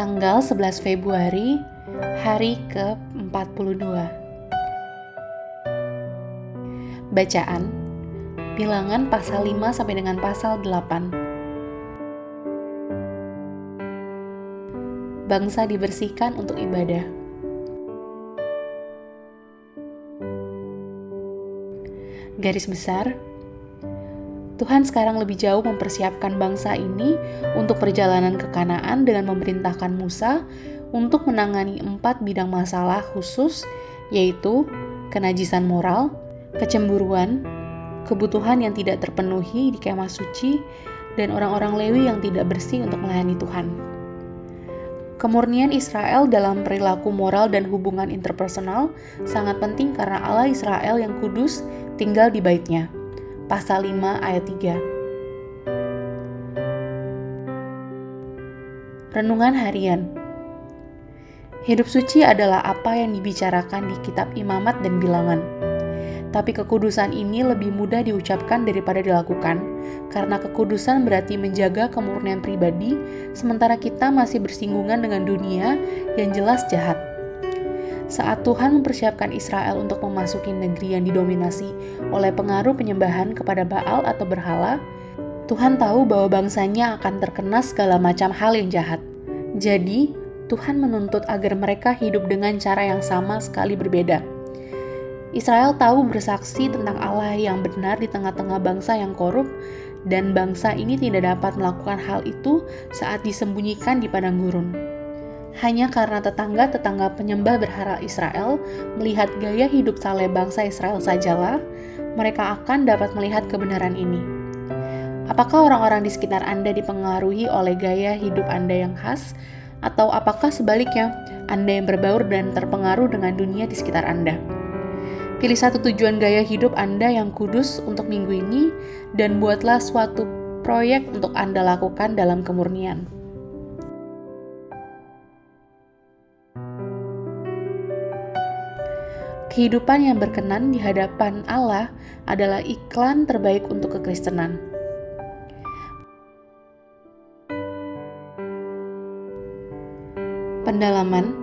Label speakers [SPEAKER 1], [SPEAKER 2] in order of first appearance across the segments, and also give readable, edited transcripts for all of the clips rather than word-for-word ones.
[SPEAKER 1] Tanggal 11 Februari, hari ke-42. Bacaan, Bilangan pasal 5 sampai dengan pasal 8. Bangsa dibersihkan untuk ibadah. Garis besar, Tuhan sekarang lebih jauh mempersiapkan bangsa ini untuk perjalanan ke Kanaan dengan memerintahkan Musa untuk menangani 4 bidang masalah khusus, yaitu kenajisan moral, kecemburuan, kebutuhan yang tidak terpenuhi di kemah suci, dan orang-orang Lewi yang tidak bersih untuk melayani Tuhan. Kemurnian Israel dalam perilaku moral dan hubungan interpersonal sangat penting karena Allah Israel yang kudus tinggal di bait-Nya. Pasal 5 ayat 3. Renungan harian. Hidup suci adalah apa yang dibicarakan di kitab Imamat dan Bilangan. Tapi kekudusan ini lebih mudah diucapkan daripada dilakukan, karena kekudusan berarti menjaga kemurnian pribadi, sementara kita masih bersinggungan dengan dunia yang jelas jahat. Saat Tuhan mempersiapkan Israel untuk memasuki negeri yang didominasi oleh pengaruh penyembahan kepada Baal atau berhala, Tuhan tahu bahwa bangsanya akan terkena segala macam hal yang jahat. Jadi, Tuhan menuntut agar mereka hidup dengan cara yang sama sekali berbeda. Israel tahu bersaksi tentang Allah yang benar di tengah-tengah bangsa yang korup, dan bangsa ini tidak dapat melakukan hal itu saat disembunyikan di padang gurun. Hanya karena tetangga-tetangga penyembah berhala Israel melihat gaya hidup saleh bangsa Israel sajalah, mereka akan dapat melihat kebenaran ini. Apakah orang-orang di sekitar Anda dipengaruhi oleh gaya hidup Anda yang khas, atau apakah sebaliknya, Anda yang berbaur dan terpengaruh dengan dunia di sekitar Anda? Pilih satu tujuan gaya hidup Anda yang kudus untuk minggu ini, dan buatlah suatu proyek untuk Anda lakukan dalam kemurnian. Kehidupan yang berkenan di hadapan Allah adalah iklan terbaik untuk kekristenan. Pendalaman.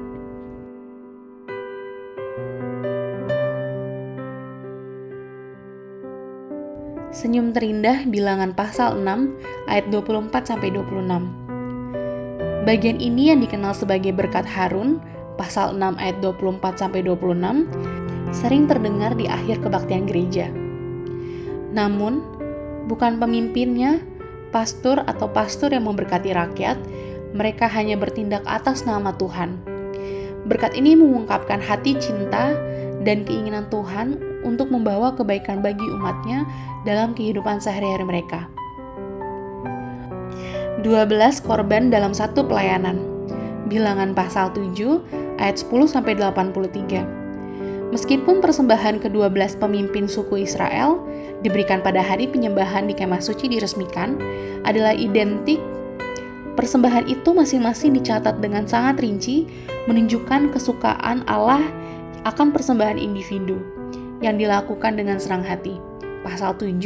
[SPEAKER 1] Senyum terindah Bilangan pasal 6 ayat 24-26. Bagian ini yang dikenal sebagai berkat Harun, pasal 6 ayat 24-26, sering terdengar di akhir kebaktian gereja. Namun, bukan pemimpinnya, pastor atau pastor yang memberkati rakyat, mereka hanya bertindak atas nama Tuhan. Berkat ini mengungkapkan hati cinta dan keinginan Tuhan untuk membawa kebaikan bagi umatnya dalam kehidupan sehari-hari mereka. 12 korban dalam satu pelayanan. Bilangan pasal 7 ayat 10-83. Meskipun persembahan ke-12 pemimpin suku Israel diberikan pada hari penyembahan di kemah suci diresmikan adalah identik, persembahan itu masing-masing dicatat dengan sangat rinci, menunjukkan kesukaan Allah akan persembahan individu yang dilakukan dengan senang hati. Pasal 7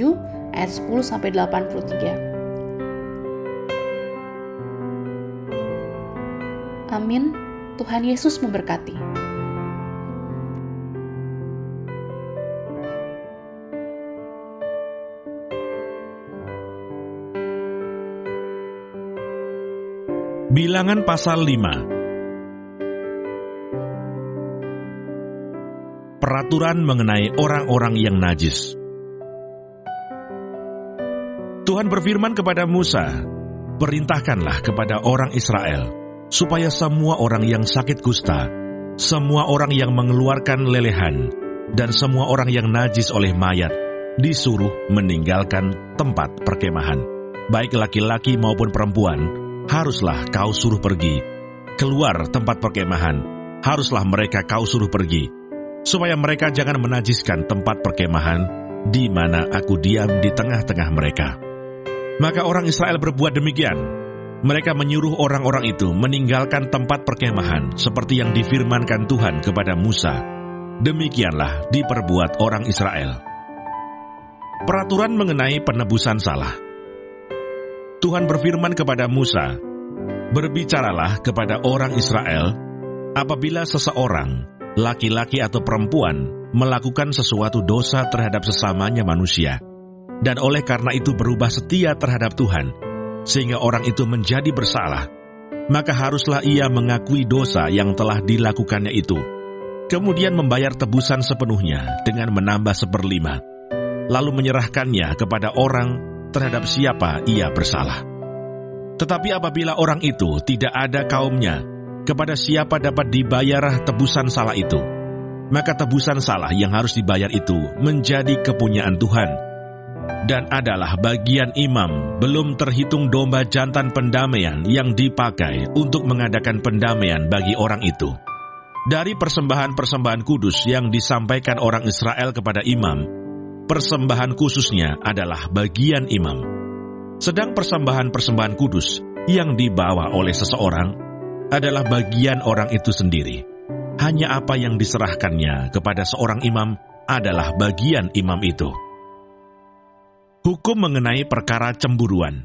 [SPEAKER 1] ayat 10-83. Amin. Tuhan Yesus memberkati.
[SPEAKER 2] Bilangan pasal 5. Peraturan mengenai orang-orang yang najis. Tuhan berfirman kepada Musa, "Perintahkanlah kepada orang Israel, supaya semua orang yang sakit kusta, semua orang yang mengeluarkan lelehan, dan semua orang yang najis oleh mayat, disuruh meninggalkan tempat perkemahan. Baik laki-laki maupun perempuan, haruslah kau suruh pergi. Keluar tempat perkemahan, haruslah mereka kau suruh pergi, supaya mereka jangan menajiskan tempat perkemahan, di mana aku diam di tengah-tengah mereka." Maka orang Israel berbuat demikian. Mereka menyuruh orang-orang itu meninggalkan tempat perkemahan, seperti yang difirmankan Tuhan kepada Musa. Demikianlah diperbuat orang Israel. Peraturan mengenai penebusan salah. Tuhan berfirman kepada Musa, Berbicaralah kepada orang Israel, apabila seseorang, laki-laki atau perempuan, melakukan sesuatu dosa terhadap sesamanya manusia, dan oleh karena itu berubah setia terhadap Tuhan, sehingga orang itu menjadi bersalah, maka haruslah ia mengakui dosa yang telah dilakukannya itu, kemudian membayar tebusan sepenuhnya dengan menambah 1/5, lalu menyerahkannya kepada orang terhadap siapa ia bersalah. Tetapi apabila orang itu tidak ada kaumnya, kepada siapa dapat dibayar tebusan salah itu, maka tebusan salah yang harus dibayar itu menjadi kepunyaan Tuhan, dan adalah bagian imam, belum terhitung domba jantan pendamaian yang dipakai untuk mengadakan pendamaian bagi orang itu. Dari persembahan-persembahan kudus yang disampaikan orang Israel kepada imam, persembahan khususnya adalah bagian imam. Sedang persembahan-persembahan kudus yang dibawa oleh seseorang adalah bagian orang itu sendiri. Hanya apa yang diserahkannya kepada seorang imam adalah bagian imam itu. Hukum mengenai perkara cemburuan.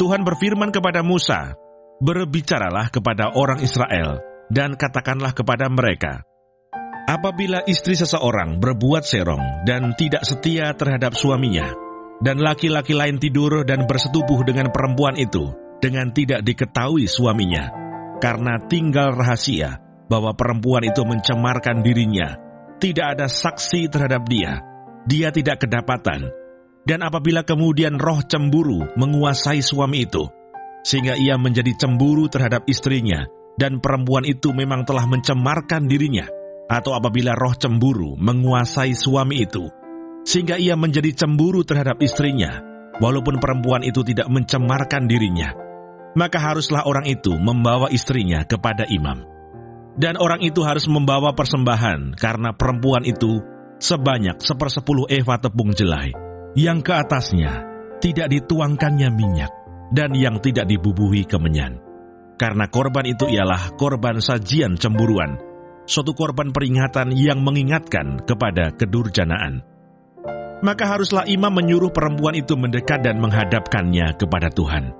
[SPEAKER 2] Tuhan berfirman kepada Musa, "Berbicaralah kepada orang Israel, dan katakanlah kepada mereka, apabila istri seseorang berbuat serong dan tidak setia terhadap suaminya, dan laki-laki lain tidur dan bersetubuh dengan perempuan itu dengan tidak diketahui suaminya, karena tinggal rahasia bahwa perempuan itu mencemarkan dirinya, tidak ada saksi terhadap dia, dia tidak kedapatan, dan apabila kemudian roh cemburu menguasai suami itu, sehingga ia menjadi cemburu terhadap istrinya, dan perempuan itu memang telah mencemarkan dirinya, atau apabila roh cemburu menguasai suami itu, sehingga ia menjadi cemburu terhadap istrinya, walaupun perempuan itu tidak mencemarkan dirinya, maka haruslah orang itu membawa istrinya kepada imam. Dan orang itu harus membawa persembahan karena perempuan itu sebanyak 1/10 eva tepung jelai, yang ke atasnya tidak dituangkannya minyak, dan yang tidak dibubuhi kemenyan. Karena korban itu ialah korban sajian cemburuan, suatu korban peringatan yang mengingatkan kepada kedurjanaan. Maka haruslah imam menyuruh perempuan itu mendekat dan menghadapkannya kepada Tuhan.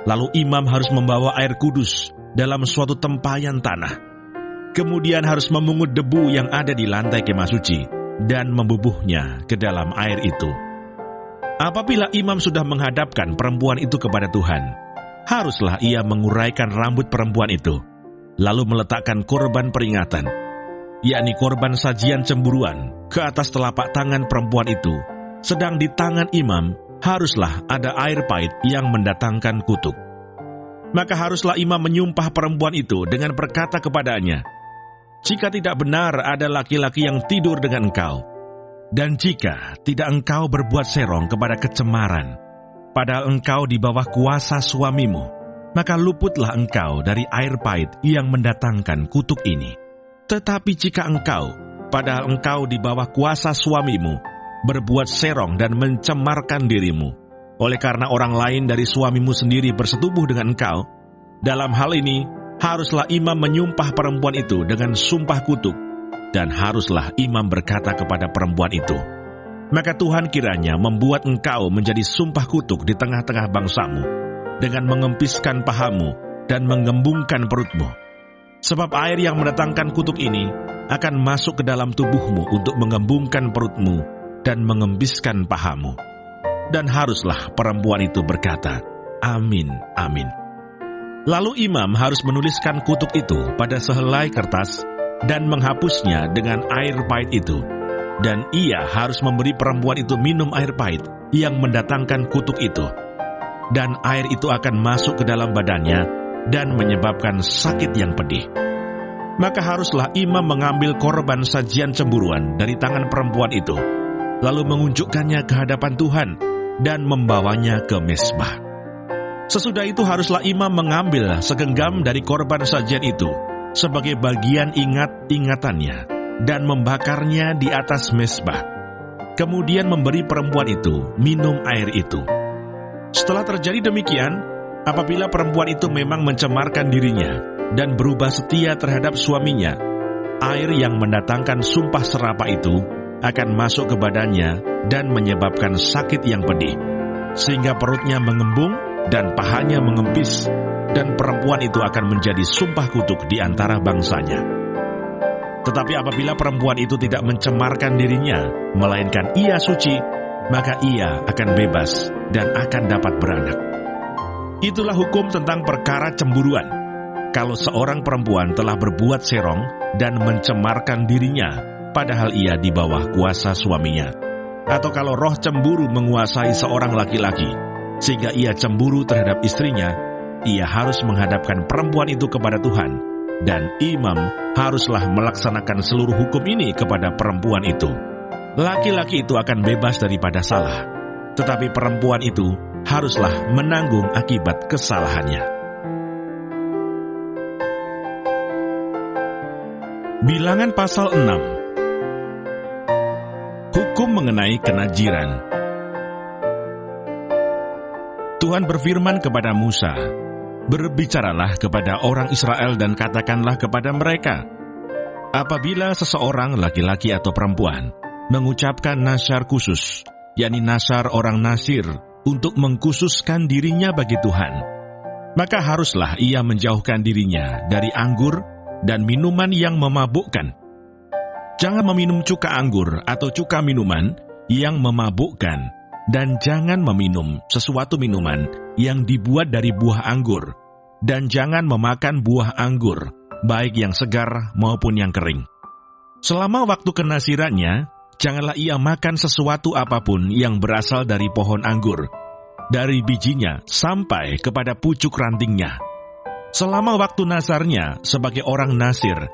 [SPEAKER 2] Lalu imam harus membawa air kudus dalam suatu tempayan tanah. Kemudian harus memungut debu yang ada di lantai kemah suci dan membubuhnya ke dalam air itu. Apabila imam sudah menghadapkan perempuan itu kepada Tuhan, haruslah ia menguraikan rambut perempuan itu, lalu meletakkan korban peringatan, yakni korban sajian cemburuan, ke atas telapak tangan perempuan itu, sedang di tangan imam haruslah ada air pahit yang mendatangkan kutuk. Maka haruslah imam menyumpah perempuan itu dengan berkata kepadanya, "Jika tidak benar ada laki-laki yang tidur dengan engkau, dan jika tidak engkau berbuat serong kepada kecemaran, padahal engkau di bawah kuasa suamimu, maka luputlah engkau dari air pahit yang mendatangkan kutuk ini. Tetapi jika engkau, padahal engkau di bawah kuasa suamimu, berbuat serong dan mencemarkan dirimu, oleh karena orang lain dari suamimu sendiri bersetubuh dengan engkau, dalam hal ini haruslah imam menyumpah perempuan itu dengan sumpah kutuk, dan haruslah imam berkata kepada perempuan itu, maka Tuhan kiranya membuat engkau menjadi sumpah kutuk di tengah-tengah bangsamu, dengan mengempiskan pahamu dan mengembungkan perutmu. Sebab air yang mendatangkan kutuk ini akan masuk ke dalam tubuhmu untuk mengembungkan perutmu dan mengempiskan pahamu." Dan haruslah perempuan itu berkata, "Amin, amin." Lalu imam harus menuliskan kutuk itu pada sehelai kertas dan menghapusnya dengan air pahit itu. Dan ia harus memberi perempuan itu minum air pahit yang mendatangkan kutuk itu. Dan air itu akan masuk ke dalam badannya dan menyebabkan sakit yang pedih. Maka haruslah imam mengambil korban sajian cemburuan dari tangan perempuan itu, lalu mengunjukkannya ke hadapan Tuhan dan membawanya ke mezbah. Sesudah itu haruslah imam mengambil segenggam dari korban sajian itu sebagai bagian ingat-ingatannya dan membakarnya di atas mezbah. Kemudian memberi perempuan itu minum air itu. Setelah terjadi demikian, apabila perempuan itu memang mencemarkan dirinya dan berubah setia terhadap suaminya, air yang mendatangkan sumpah serapah itu akan masuk ke badannya dan menyebabkan sakit yang pedih, sehingga perutnya mengembung dan pahanya mengempis, dan perempuan itu akan menjadi sumpah kutuk di antara bangsanya. Tetapi apabila perempuan itu tidak mencemarkan dirinya, melainkan ia suci, maka ia akan bebas dan akan dapat beranak. Itulah hukum tentang perkara cemburuan. Kalau seorang perempuan telah berbuat serong dan mencemarkan dirinya, padahal ia di bawah kuasa suaminya, atau kalau roh cemburu menguasai seorang laki-laki, sehingga ia cemburu terhadap istrinya, ia harus menghadapkan perempuan itu kepada Tuhan, dan imam haruslah melaksanakan seluruh hukum ini kepada perempuan itu. Laki-laki itu akan bebas daripada salah, tetapi perempuan itu haruslah menanggung akibat kesalahannya. Bilangan pasal 6. Hukum mengenai kenajiran. Tuhan berfirman kepada Musa, "Berbicaralah kepada orang Israel dan katakanlah kepada mereka, apabila seseorang laki-laki atau perempuan mengucapkan nasyar khusus, yakni nasyar orang Nasir, untuk mengkhususkan dirinya bagi Tuhan, maka haruslah ia menjauhkan dirinya dari anggur dan minuman yang memabukkan. Jangan meminum cuka anggur atau cuka minuman yang memabukkan, dan jangan meminum sesuatu minuman yang dibuat dari buah anggur, dan jangan memakan buah anggur, baik yang segar maupun yang kering. Selama waktu kenasirannya, janganlah ia makan sesuatu apapun yang berasal dari pohon anggur, dari bijinya sampai kepada pucuk rantingnya. Selama waktu nasarnya sebagai orang Nasir,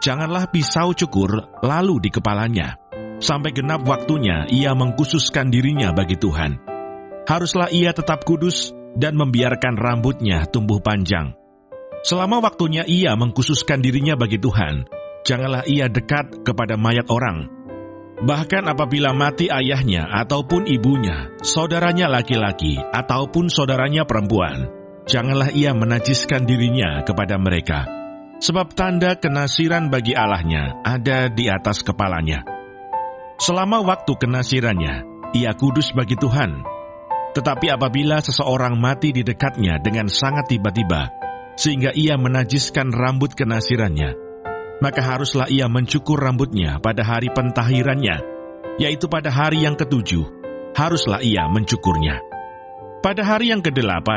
[SPEAKER 2] janganlah pisau cukur lalu di kepalanya, sampai genap waktunya ia mengkhususkan dirinya bagi Tuhan. Haruslah ia tetap kudus dan membiarkan rambutnya tumbuh panjang. Selama waktunya ia mengkhususkan dirinya bagi Tuhan, janganlah ia dekat kepada mayat orang. Bahkan apabila mati ayahnya ataupun ibunya, saudaranya laki-laki ataupun saudaranya perempuan, janganlah ia menajiskan dirinya kepada mereka, sebab tanda kenasiran bagi Allahnya ada di atas kepalanya. Selama waktu kenasirannya, ia kudus bagi Tuhan. Tetapi apabila seseorang mati di dekatnya dengan sangat tiba-tiba, sehingga ia menajiskan rambut kenasirannya, maka haruslah ia mencukur rambutnya pada hari pentahirannya, yaitu pada hari yang ke-7, haruslah ia mencukurnya. Pada hari yang ke-8,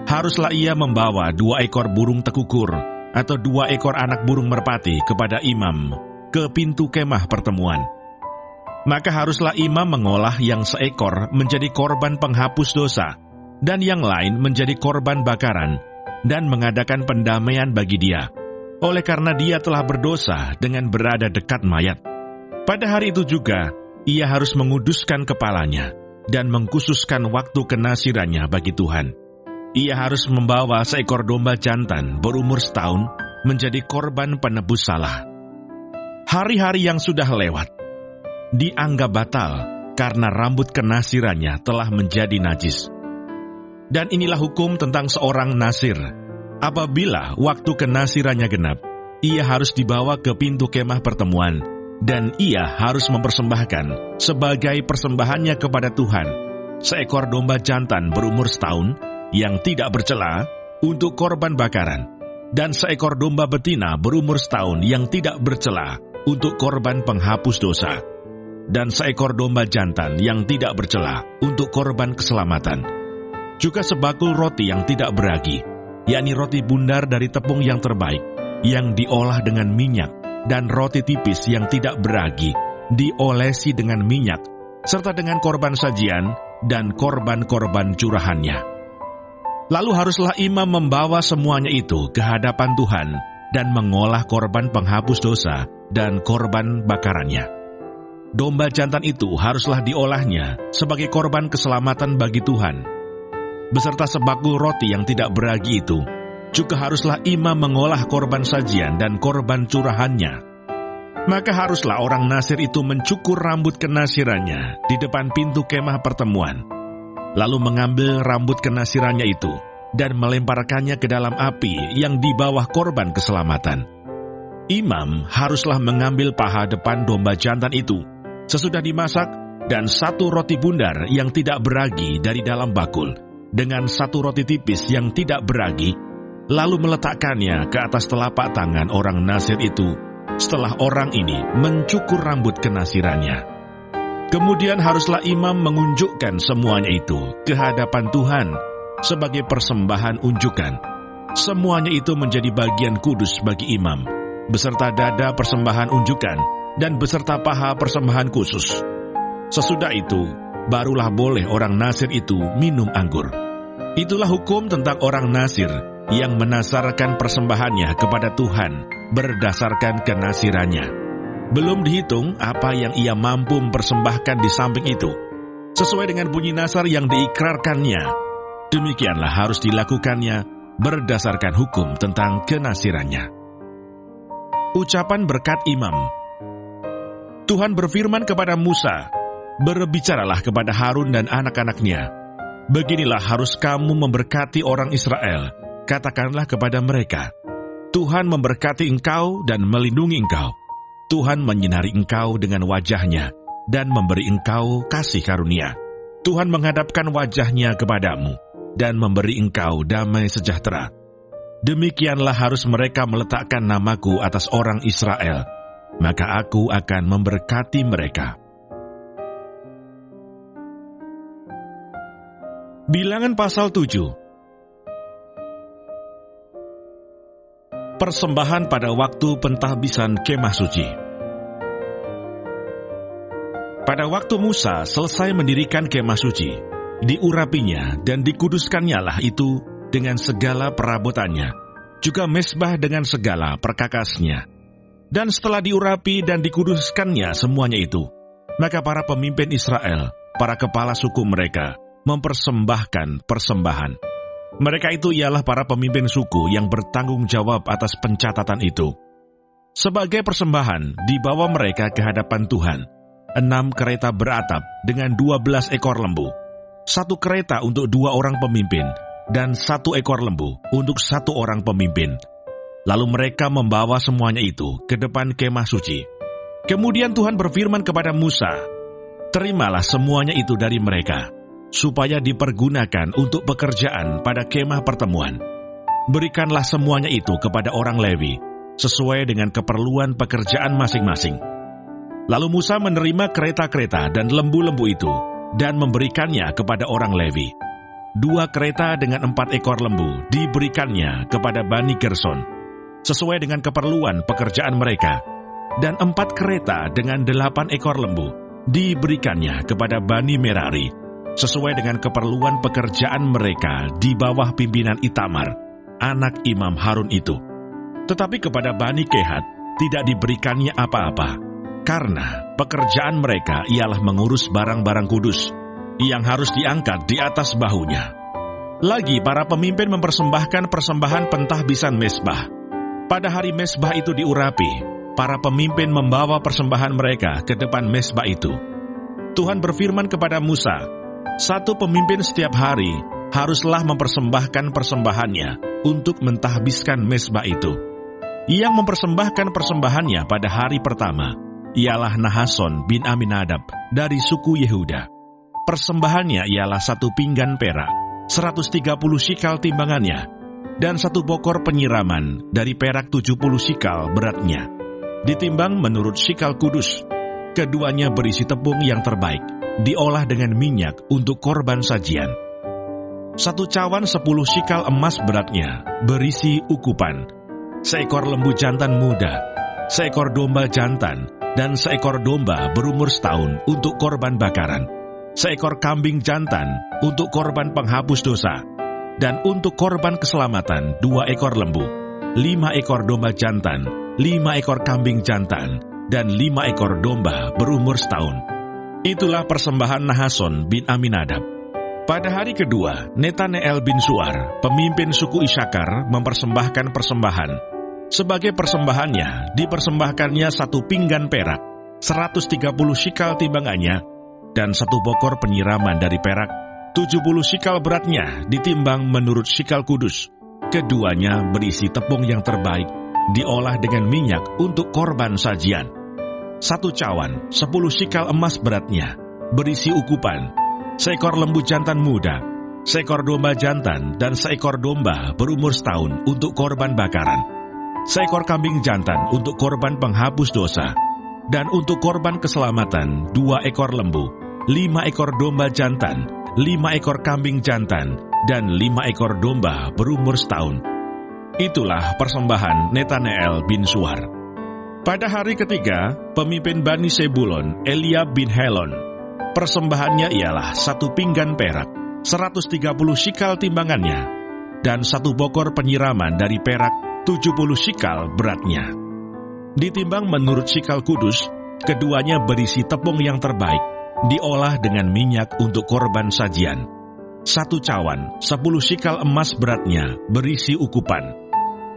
[SPEAKER 2] haruslah ia membawa 2 ekor burung tekukur atau 2 ekor anak burung merpati kepada imam ke pintu kemah pertemuan. Maka haruslah imam mengolah yang seekor menjadi korban penghapus dosa, dan yang lain menjadi korban bakaran, dan mengadakan pendamaian bagi dia, oleh karena dia telah berdosa dengan berada dekat mayat. Pada hari itu juga, ia harus menguduskan kepalanya, dan mengkhususkan waktu kenasirannya bagi Tuhan. Ia harus membawa seekor domba jantan berumur setahun menjadi korban penebus salah. Hari-hari yang sudah lewat dianggap batal karena rambut kenasirannya telah menjadi najis. Dan inilah hukum tentang seorang Nasir. Apabila waktu kenasirannya genap, ia harus dibawa ke pintu kemah pertemuan, dan ia harus mempersembahkan sebagai persembahannya kepada Tuhan seekor domba jantan berumur setahun yang tidak bercela untuk korban bakaran, dan seekor domba betina berumur setahun yang tidak bercela untuk korban penghapus dosa, dan seekor domba jantan yang tidak bercela untuk korban keselamatan. Juga sebakul roti yang tidak beragi, yakni roti bundar dari tepung yang terbaik, yang diolah dengan minyak, dan roti tipis yang tidak beragi, diolesi dengan minyak, serta dengan korban sajian dan korban-korban curahannya. Lalu haruslah imam membawa semuanya itu ke hadapan Tuhan dan mengolah korban penghapus dosa dan korban bakarannya. Domba jantan itu haruslah diolahnya sebagai korban keselamatan bagi Tuhan. Beserta sebakul roti yang tidak beragi itu, juga haruslah imam mengolah korban sajian dan korban curahannya. Maka haruslah orang Nasir itu mencukur rambut kenasirannya di depan pintu kemah pertemuan, lalu mengambil rambut kenasirannya itu dan melemparkannya ke dalam api yang di bawah korban keselamatan. Imam haruslah mengambil paha depan domba jantan itu sesudah dimasak, dan 1 roti bundar yang tidak beragi dari dalam bakul, dengan satu roti tipis yang tidak beragi, lalu meletakkannya ke atas telapak tangan orang Nasir itu setelah orang ini mencukur rambut kenasirannya. Kemudian haruslah imam mengunjukkan semuanya itu ke hadapan Tuhan sebagai persembahan unjukan. Semuanya itu menjadi bagian kudus bagi imam, beserta dada persembahan unjukan dan beserta paha persembahan khusus. Sesudah itu, barulah boleh orang Nasir itu minum anggur. Itulah hukum tentang orang Nasir yang menasarkan persembahannya kepada Tuhan berdasarkan kenasirannya. Belum dihitung apa yang ia mampu mempersembahkan di samping itu, sesuai dengan bunyi nasar yang diikrarkannya. Demikianlah harus dilakukannya berdasarkan hukum tentang kenasirannya. Ucapan berkat imam. Tuhan berfirman kepada Musa, "Berbicaralah kepada Harun dan anak-anaknya. Beginilah harus kamu memberkati orang Israel. Katakanlah kepada mereka, Tuhan memberkati engkau dan melindungi engkau. Tuhan menyinari engkau dengan wajahnya dan memberi engkau kasih karunia. Tuhan menghadapkan wajahnya kepadamu dan memberi engkau damai sejahtera. Demikianlah harus mereka meletakkan namaku atas orang Israel, maka aku akan memberkati mereka." Bilangan pasal 7. Persembahan pada waktu pentahbisan kemah suci. Pada waktu Musa selesai mendirikan kemah suci, diurapinya dan dikuduskannya itu dengan segala perabotannya, juga mezbah dengan segala perkakasnya. Dan setelah diurapi dan dikuduskannya semuanya itu, maka para pemimpin Israel, para kepala suku mereka, mempersembahkan persembahan. Mereka itu ialah para pemimpin suku yang bertanggung jawab atas pencatatan itu. Sebagai persembahan, dibawa mereka ke hadapan Tuhan 6 kereta beratap dengan 12 ekor lembu, 1 kereta untuk 2 orang pemimpin, dan 1 ekor lembu untuk 1 orang pemimpin. Lalu mereka membawa semuanya itu ke depan kemah suci. Kemudian Tuhan berfirman kepada Musa, "Terimalah semuanya itu dari mereka, supaya dipergunakan untuk pekerjaan pada kemah pertemuan. Berikanlah semuanya itu kepada orang Lewi, sesuai dengan keperluan pekerjaan masing-masing." Lalu Musa menerima kereta-kereta dan lembu-lembu itu, dan memberikannya kepada orang Lewi. 2 kereta dengan 4 ekor lembu diberikannya kepada Bani Gerson, sesuai dengan keperluan pekerjaan mereka, dan 4 kereta dengan 8 ekor lembu diberikannya kepada Bani Merari, sesuai dengan keperluan pekerjaan mereka di bawah pimpinan Itamar, anak Imam Harun itu. Tetapi kepada Bani Kehat tidak diberikannya apa-apa, karena pekerjaan mereka ialah mengurus barang-barang kudus yang harus diangkat di atas bahunya. Lagi para pemimpin mempersembahkan persembahan pentahbisan mezbah. Pada hari mezbah itu diurapi, para pemimpin membawa persembahan mereka ke depan mezbah itu. Tuhan berfirman kepada Musa, 1 pemimpin setiap hari haruslah mempersembahkan persembahannya untuk mentahbiskan mezbah itu. Yang mempersembahkan persembahannya pada hari pertama ialah Nahason bin Aminadab dari suku Yehuda. Persembahannya ialah 1 pinggan perak, 130 shikal timbangannya, dan 1 bokor penyiraman dari perak 70 shikal beratnya, ditimbang menurut shikal kudus. Keduanya berisi tepung yang terbaik, diolah dengan minyak untuk korban sajian. 1 cawan 10 shikal emas beratnya, berisi ukupan, 1 ekor lembu jantan muda, 1 ekor domba jantan, dan 1 ekor domba berumur setahun untuk korban bakaran, 1 ekor kambing jantan untuk korban penghapus dosa, dan untuk korban keselamatan 2 ekor lembu, 5 ekor domba jantan, 5 ekor kambing jantan, dan 5 ekor domba berumur setahun. Itulah persembahan Nahason bin Aminadab. Pada hari kedua, Netaneel bin Suar, pemimpin suku Isakar, mempersembahkan persembahan. Sebagai persembahannya, dipersembahkannya 1 pinggan perak, 130 shikal timbangannya, dan 1 bokor penyiraman dari perak, 70 shikal beratnya, ditimbang menurut shikal kudus. Keduanya berisi tepung yang terbaik, diolah dengan minyak untuk korban sajian. 1 cawan, 10 shikal emas beratnya, berisi ukupan, 1 ekor lembu jantan muda, seekor domba jantan dan seekor domba berumur setahun untuk korban bakaran, seekor kambing jantan untuk korban penghapus dosa, dan untuk korban keselamatan 2 ekor lembu, 5 ekor domba jantan, 5 ekor kambing jantan, dan 5 ekor domba berumur setahun. Itulah persembahan Netaneel bin Suar. Pada hari ketiga, pemimpin Bani Sebulon, Eliab bin Helon, persembahannya ialah 1 pinggan perak, 130 shikal timbangannya, dan 1 bokor penyiraman dari perak, 70 shikal beratnya. Ditimbang menurut shikal kudus, keduanya berisi tepung yang terbaik, diolah dengan minyak untuk korban sajian. 1 cawan, 10 shikal emas beratnya, berisi ukupan.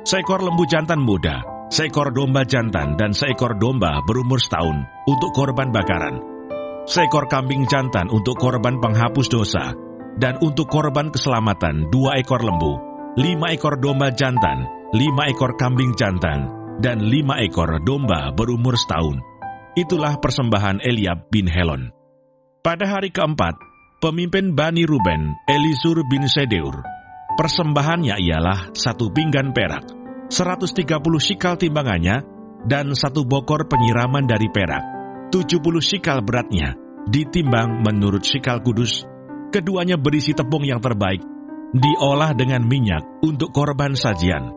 [SPEAKER 2] Seekor lembu jantan muda, seekor domba jantan, dan seekor domba berumur setahun untuk korban bakaran. Seekor kambing jantan untuk korban penghapus dosa, dan untuk korban keselamatan 2 ekor lembu, 5 ekor domba jantan, 5 ekor kambing jantan, dan 5 ekor domba berumur setahun. Itulah persembahan Eliab bin Helon. Pada hari keempat, pemimpin Bani Ruben, Elisur bin Sedeur, persembahannya ialah 1 pinggan perak, 130 shikal timbangannya, dan 1 bokor penyiraman dari perak, 70 shikal beratnya, ditimbang menurut shikal kudus. Keduanya berisi tepung yang terbaik, diolah dengan minyak untuk korban sajian.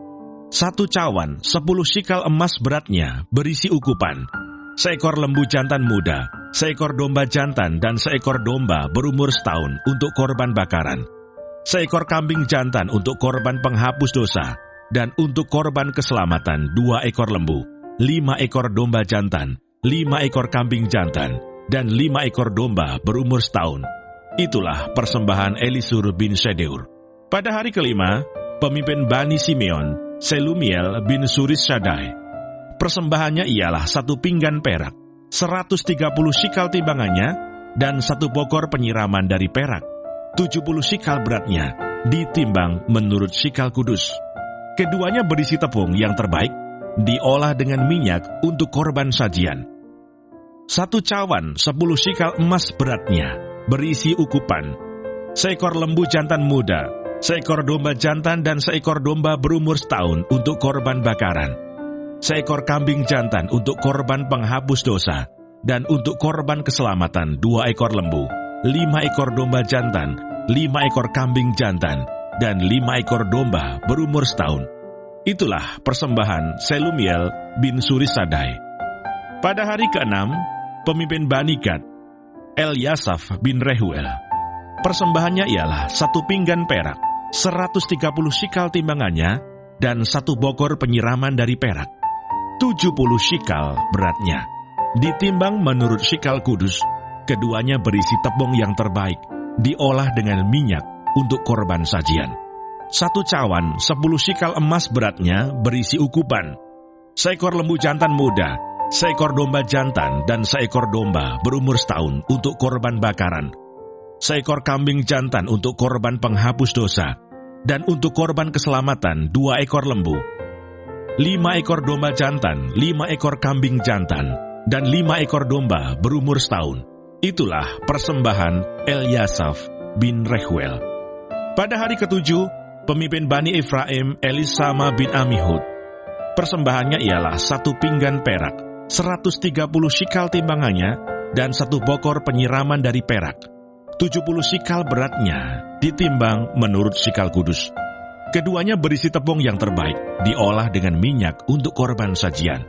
[SPEAKER 2] 1 cawan, 10 shikal emas beratnya, berisi ukupan. Seekor lembu jantan muda, seekor domba jantan, dan seekor domba berumur setahun untuk korban bakaran. Seekor kambing jantan untuk korban penghapus dosa, dan untuk korban keselamatan 2 ekor lembu, 5 ekor domba jantan, 5 ekor kambing jantan, dan 5 ekor domba berumur setahun. Itulah persembahan Elisur bin Sedeur. Pada hari kelima, pemimpin Bani Simeon, Selumiel bin Suris Shaddai, persembahannya ialah 1 pinggan perak, 130 shikal timbangannya, dan 1 bokor penyiraman dari perak, 70 shikal beratnya, ditimbang menurut shikal kudus. Keduanya berisi tepung yang terbaik, diolah dengan minyak untuk korban sajian. 1 cawan, 10 shikal emas beratnya, berisi ukupan. Seekor lembu jantan muda, seekor domba jantan, dan seekor domba berumur setahun untuk korban bakaran. Seekor kambing jantan untuk korban penghapus dosa, dan untuk korban keselamatan 2 ekor lembu, 5 ekor domba jantan, 5 ekor kambing jantan, dan 5 ekor domba berumur setahun. Itulah persembahan Selumiel bin Surisadai. Pada hari ke-6, pemimpin Bani Gad, Eliasaf bin Rehuel, persembahannya ialah 1 pinggan perak, 130 shikal timbangannya, dan 1 bokor penyiraman dari perak, 70 shikal beratnya, ditimbang menurut shikal kudus. Keduanya berisi tepung yang terbaik, diolah dengan minyak untuk korban sajian. 1 cawan, 10 shikal emas beratnya, berisi ukupan. Seekor lembu jantan muda, seekor domba jantan, dan seekor domba berumur setahun untuk korban bakaran. Seekor kambing jantan untuk korban penghapus dosa, dan untuk korban keselamatan 2 ekor lembu. 5 ekor domba jantan, 5 ekor kambing jantan, dan 5 ekor domba berumur setahun. Itulah persembahan Eliasaf bin Rehuel. Pada hari ke-7, pemimpin Bani Efraim, Elisama bin Amihud, persembahannya ialah 1 pinggan perak, 130 shikal timbangannya, dan 1 bokor penyiraman dari perak, 70 shikal beratnya, ditimbang menurut shikal kudus. Keduanya berisi tepung yang terbaik, diolah dengan minyak untuk korban sajian.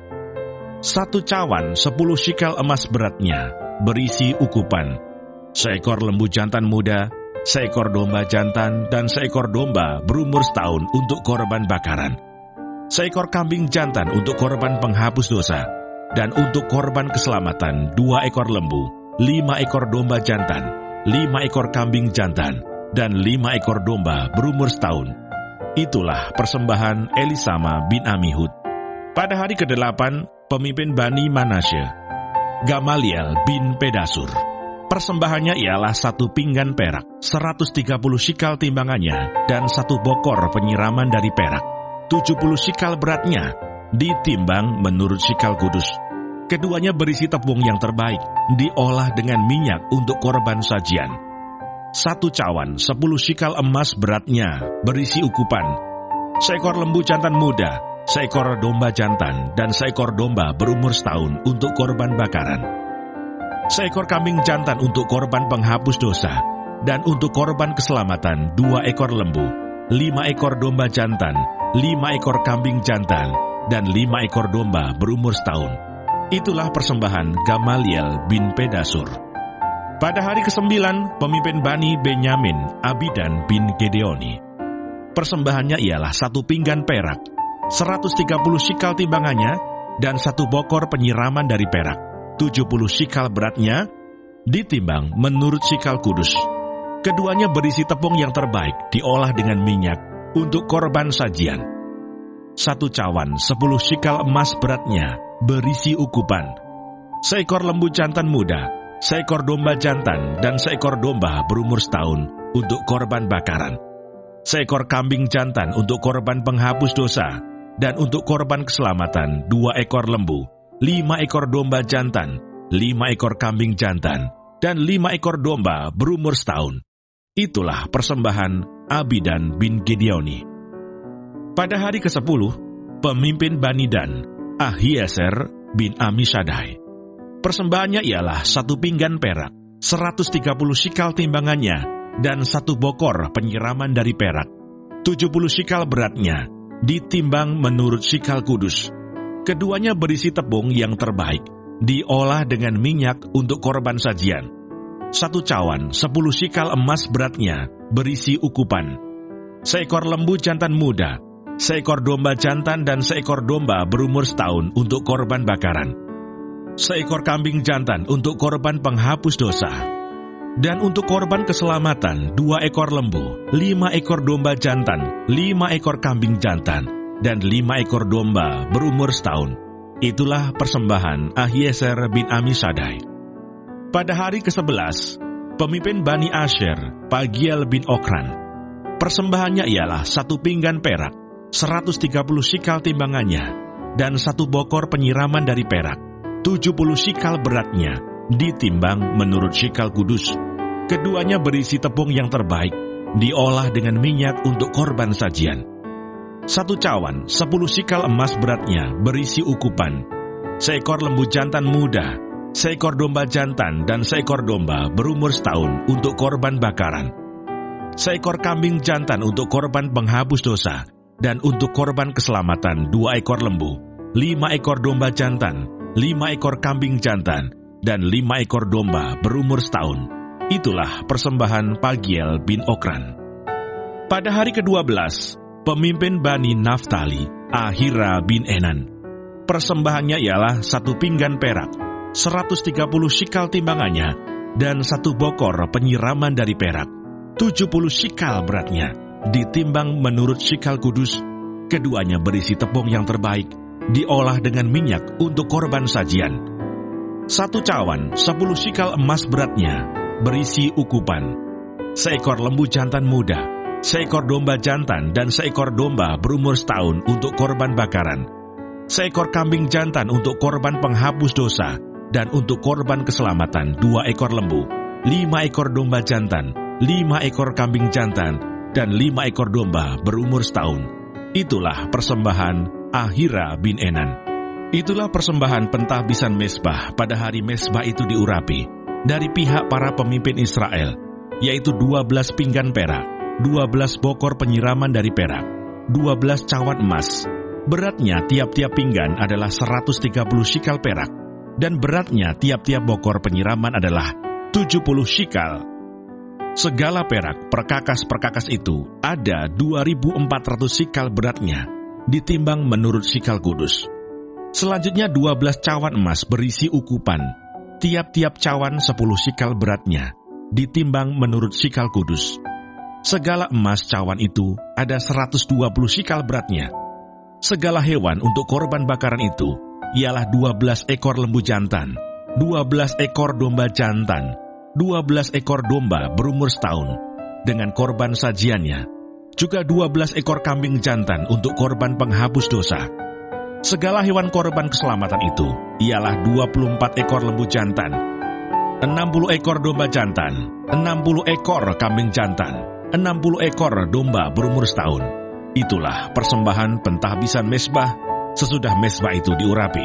[SPEAKER 2] 1 cawan, 10 shikal emas beratnya, berisi ukupan. Seekor lembu jantan muda, seekor domba jantan, dan seekor domba berumur setahun untuk korban bakaran. Seekor kambing jantan untuk korban penghapus dosa, dan untuk korban keselamatan 2 ekor lembu, 5 ekor domba jantan, 5 ekor kambing jantan, dan 5 ekor domba berumur setahun. Itulah persembahan Elisama bin Amihud. Pada hari ke-8, pemimpin Bani Manasye, Gamaliel bin Pedasur, persembahannya ialah 1 pinggan perak, 130 shikal timbangannya, dan 1 bokor penyiraman dari perak, 70 shikal beratnya, ditimbang menurut shikal kudus. Keduanya berisi tepung yang terbaik, diolah dengan minyak untuk korban sajian. 1 cawan 10 shikal emas beratnya, berisi ukupan, seekor lembu jantan muda, seekor domba jantan, dan seekor domba berumur setahun untuk korban bakaran. Seekor kambing jantan untuk korban penghapus dosa, dan untuk korban keselamatan 2 ekor lembu, 5 ekor domba jantan, 5 ekor kambing jantan, dan 5 ekor domba berumur setahun. Itulah persembahan Gamaliel bin Pedasur. Pada hari ke-9, pemimpin Bani Benyamin, Abidan bin Gedeoni. Persembahannya ialah 1 pinggan perak, 130 shikal timbangannya, dan 1 bokor penyiraman dari perak, 70 shikal beratnya, ditimbang menurut shikal kudus. Keduanya berisi tepung yang terbaik, diolah dengan minyak, untuk korban sajian. 1 cawan 10 shikal emas beratnya, berisi ukupan, seekor lembu jantan muda, seekor domba jantan, dan seekor domba berumur setahun untuk korban bakaran. Seekor kambing jantan untuk korban penghapus dosa, dan untuk korban keselamatan 2 ekor lembu, 5 ekor domba jantan, 5 ekor kambing jantan, dan 5 ekor domba berumur setahun. Itulah persembahan Abidan bin Gedeoni. Pada hari ke-10, pemimpin Bani Dan, Ahiezer bin Amisadai. Persembahannya ialah 1 pinggan perak, 130 shikal timbangannya, dan 1 bokor penyiraman dari perak, 70 shikal beratnya, ditimbang menurut shikal kudus. Keduanya berisi tepung yang terbaik, diolah dengan minyak untuk korban sajian. 1 cawan 10 shikal emas beratnya, berisi ukupan, seekor lembu jantan muda, seekor domba jantan, dan seekor domba berumur setahun untuk korban bakaran. Seekor kambing jantan untuk korban penghapus dosa, dan untuk korban keselamatan 2 ekor lembu, 5 ekor domba jantan, 5 ekor kambing jantan, dan 5 ekor domba berumur setahun. Itulah persembahan Ahiezer bin Amisadai. Pada hari ke-11, pemimpin Bani Asher, Pagiel bin Okran. Persembahannya ialah 1 pinggan perak, 130 shikal timbangannya, dan 1 bokor penyiraman dari perak, 70 shikal beratnya, ditimbang menurut shikal kudus. Keduanya berisi tepung yang terbaik, diolah dengan minyak untuk korban sajian. 1 cawan 10 shikal emas beratnya, berisi ukupan, seekor lembu jantan muda, seekor domba jantan, dan seekor domba berumur setahun untuk korban bakaran. Seekor kambing jantan untuk korban penghapus dosa, dan untuk korban keselamatan 2 ekor lembu, 5 ekor domba jantan, 5 ekor kambing jantan, dan 5 ekor domba berumur setahun. Itulah persembahan Pagiel bin Okran. Pada hari ke-12, pemimpin Bani Naftali, Ahira bin Enan. Persembahannya ialah 1 pinggan perak, 130 shikal timbangannya, dan 1 bokor penyiraman dari perak, 70 shikal beratnya, ditimbang menurut shikal kudus. Keduanya berisi tepung yang terbaik, diolah dengan minyak untuk korban sajian. 1 cawan 10 shikal emas beratnya, berisi ukupan, seekor lembu jantan muda, seekor domba jantan, dan seekor domba berumur setahun untuk korban bakaran. Seekor kambing jantan untuk korban penghapus dosa, dan untuk korban keselamatan 2 ekor lembu, 5 ekor domba jantan, 5 ekor kambing jantan, dan 5 ekor domba berumur setahun. Itulah persembahan Ahira bin Enan. Itulah persembahan pentahbisan mezbah pada hari mezbah itu diurapi dari pihak para pemimpin Israel, yaitu 12 pinggan perak, 12 bokor penyiraman dari perak, 12 cawan emas. Beratnya tiap-tiap pinggan adalah 130 shikal perak, dan beratnya tiap-tiap bokor penyiraman adalah 70 shikal. Segala perak perkakas-perkakas itu ada 2.400 shikal beratnya, ditimbang menurut shikal kudus. Selanjutnya 12 cawan emas berisi ukupan, tiap-tiap cawan 10 shikal beratnya, ditimbang menurut shikal kudus. Segala emas cawan itu ada 120 shikal beratnya. Segala hewan untuk korban bakaran itu ialah 12 ekor lembu jantan, 12 ekor domba jantan, 12 ekor domba berumur setahun, dengan korban sajiannya, juga 12 ekor kambing jantan untuk korban penghapus dosa. Segala hewan korban keselamatan itu ialah 24 ekor lembu jantan, 60 ekor domba jantan, 60 ekor kambing jantan, 60 ekor domba berumur setahun. Itulah persembahan pentahbisan mezbah sesudah mezbah itu diurapi.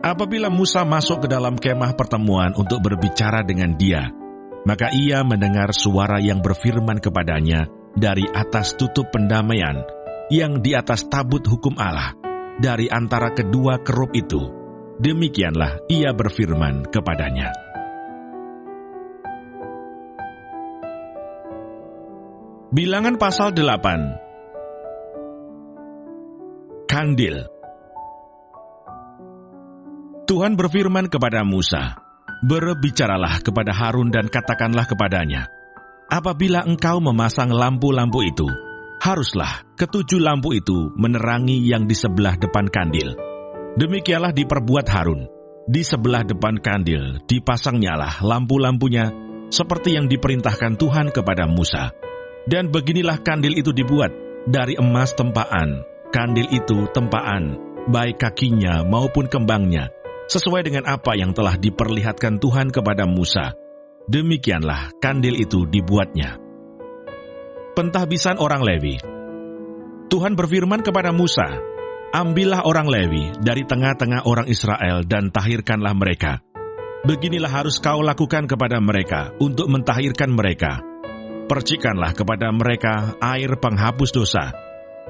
[SPEAKER 2] Apabila Musa masuk ke dalam kemah pertemuan untuk berbicara dengan dia, maka ia mendengar suara yang berfirman kepadanya dari atas tutup pendamaian yang di atas tabut hukum Allah, dari antara kedua kerup itu. Demikianlah ia berfirman kepadanya. Bilangan pasal 8. Kandil. Tuhan berfirman kepada Musa, "Berbicaralah kepada Harun dan katakanlah kepadanya, apabila engkau memasang lampu-lampu itu, haruslah ketujuh lampu itu menerangi yang di sebelah depan kandil. Demikianlah diperbuat Harun. Di sebelah depan kandil dipasangnyalah lampu-lampunya seperti yang diperintahkan Tuhan kepada Musa. Dan beginilah kandil itu dibuat dari emas tempaan. Kandil itu tempaan, baik kakinya maupun kembangnya, sesuai dengan apa yang telah diperlihatkan Tuhan kepada Musa. Demikianlah kandil itu dibuatnya." Pentahbisan orang Lewi. Tuhan berfirman kepada Musa, "Ambillah orang Lewi dari tengah-tengah orang Israel dan tahirkanlah mereka. Beginilah harus kau lakukan kepada mereka untuk mentahirkan mereka. Percikanlah kepada mereka air penghapus dosa.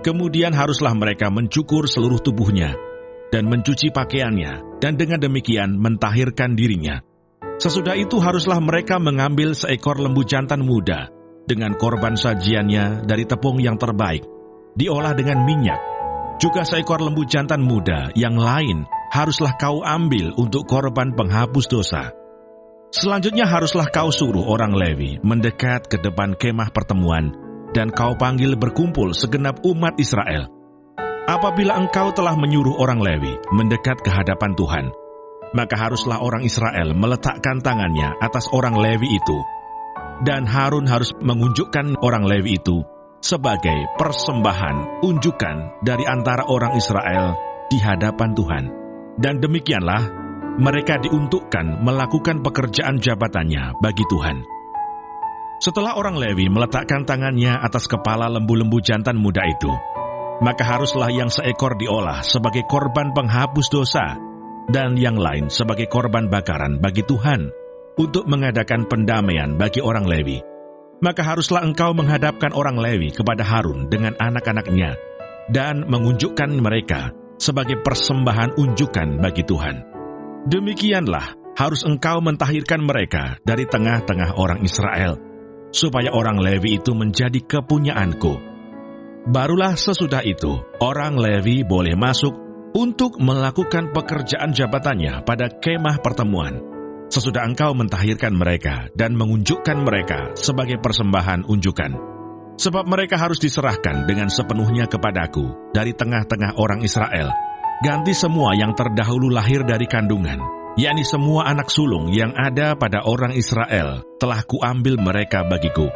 [SPEAKER 2] Kemudian haruslah mereka mencukur seluruh tubuhnya dan mencuci pakaiannya, dan dengan demikian mentahirkan dirinya. Sesudah itu haruslah mereka mengambil seekor lembu jantan muda dengan korban sajiannya dari tepung yang terbaik, diolah dengan minyak. Juga seekor lembu jantan muda yang lain haruslah kau ambil untuk korban penghapus dosa. Selanjutnya haruslah kau suruh orang Lewi mendekat ke depan kemah pertemuan, dan kau panggil berkumpul segenap umat Israel. Apabila engkau telah menyuruh orang Lewi mendekat ke hadapan Tuhan, maka haruslah orang Israel meletakkan tangannya atas orang Lewi itu, dan Harun harus mengunjukkan orang Lewi itu sebagai persembahan unjukan dari antara orang Israel di hadapan Tuhan. Dan demikianlah mereka diuntukkan melakukan pekerjaan jabatannya bagi Tuhan. Setelah orang Lewi meletakkan tangannya atas kepala lembu-lembu jantan muda itu, maka haruslah yang seekor diolah sebagai korban penghapus dosa, dan yang lain sebagai korban bakaran bagi Tuhan, untuk mengadakan pendamaian bagi orang Lewi. Maka haruslah engkau menghadapkan orang Lewi kepada Harun dengan anak-anaknya, dan mengunjukkan mereka sebagai persembahan unjukan bagi Tuhan. Demikianlah harus engkau mentahirkan mereka dari tengah-tengah orang Israel, supaya orang Lewi itu menjadi kepunyaanku. Barulah sesudah itu, orang Lewi boleh masuk untuk melakukan pekerjaan jabatannya pada kemah pertemuan, sesudah engkau mentahirkan mereka dan mengunjukkan mereka sebagai persembahan unjukan. Sebab mereka harus diserahkan dengan sepenuhnya kepadaku dari tengah-tengah orang Israel, ganti semua yang terdahulu lahir dari kandungan, yakni semua anak sulung yang ada pada orang Israel, telah kuambil mereka bagiku.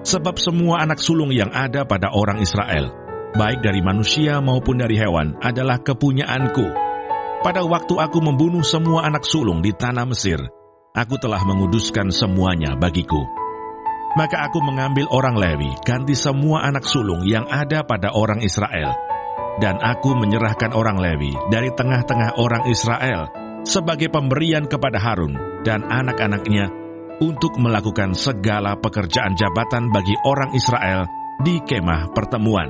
[SPEAKER 2] Sebab semua anak sulung yang ada pada orang Israel, baik dari manusia maupun dari hewan, adalah kepunyaanku. Pada waktu aku membunuh semua anak sulung di tanah Mesir, aku telah menguduskan semuanya bagiku. Maka aku mengambil orang Lewi, ganti semua anak sulung yang ada pada orang Israel, dan aku menyerahkan orang Lewi dari tengah-tengah orang Israel sebagai pemberian kepada Harun dan anak-anaknya untuk melakukan segala pekerjaan jabatan bagi orang Israel di kemah pertemuan,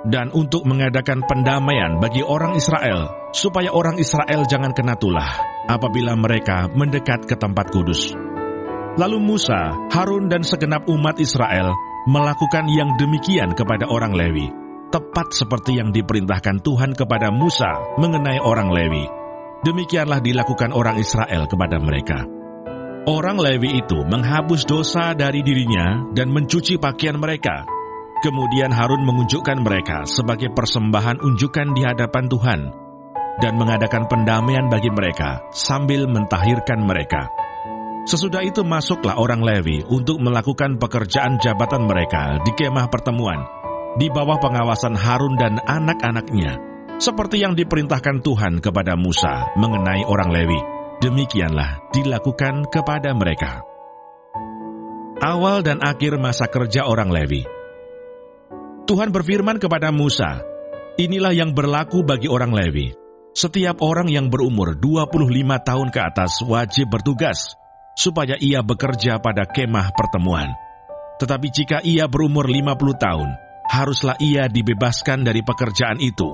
[SPEAKER 2] dan untuk mengadakan pendamaian bagi orang Israel, supaya orang Israel jangan kena tulah apabila mereka mendekat ke tempat kudus. Lalu Musa, Harun dan segenap umat Israel melakukan yang demikian kepada orang Lewi, tepat seperti yang diperintahkan Tuhan kepada Musa mengenai orang Lewi. Demikianlah dilakukan orang Israel kepada mereka. Orang Lewi itu menghapus dosa dari dirinya dan mencuci pakaian mereka. Kemudian Harun mengunjukkan mereka sebagai persembahan unjukan di hadapan Tuhan, dan mengadakan pendamaian bagi mereka sambil mentahirkan mereka. Sesudah itu masuklah orang Lewi untuk melakukan pekerjaan jabatan mereka di kemah pertemuan, di bawah pengawasan Harun dan anak-anaknya, seperti yang diperintahkan Tuhan kepada Musa mengenai orang Lewi. demikianlah dilakukan kepada mereka. Awal dan akhir masa kerja orang Lewi. Tuhan berfirman kepada Musa, inilah yang berlaku bagi orang Lewi. Setiap orang yang berumur 25 tahun ke atas wajib bertugas, supaya ia bekerja pada kemah pertemuan. Tetapi jika ia berumur 50 tahun, haruslah ia dibebaskan dari pekerjaan itu,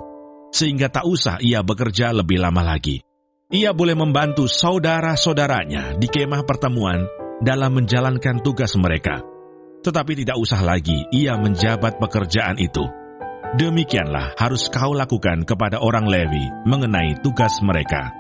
[SPEAKER 2] sehingga tak usah ia bekerja lebih lama lagi. Ia boleh membantu saudara-saudaranya di kemah pertemuan dalam menjalankan tugas mereka. Tetapi tidak usah lagi ia menjabat pekerjaan itu. Demikianlah harus kau lakukan kepada orang Lewi mengenai tugas mereka.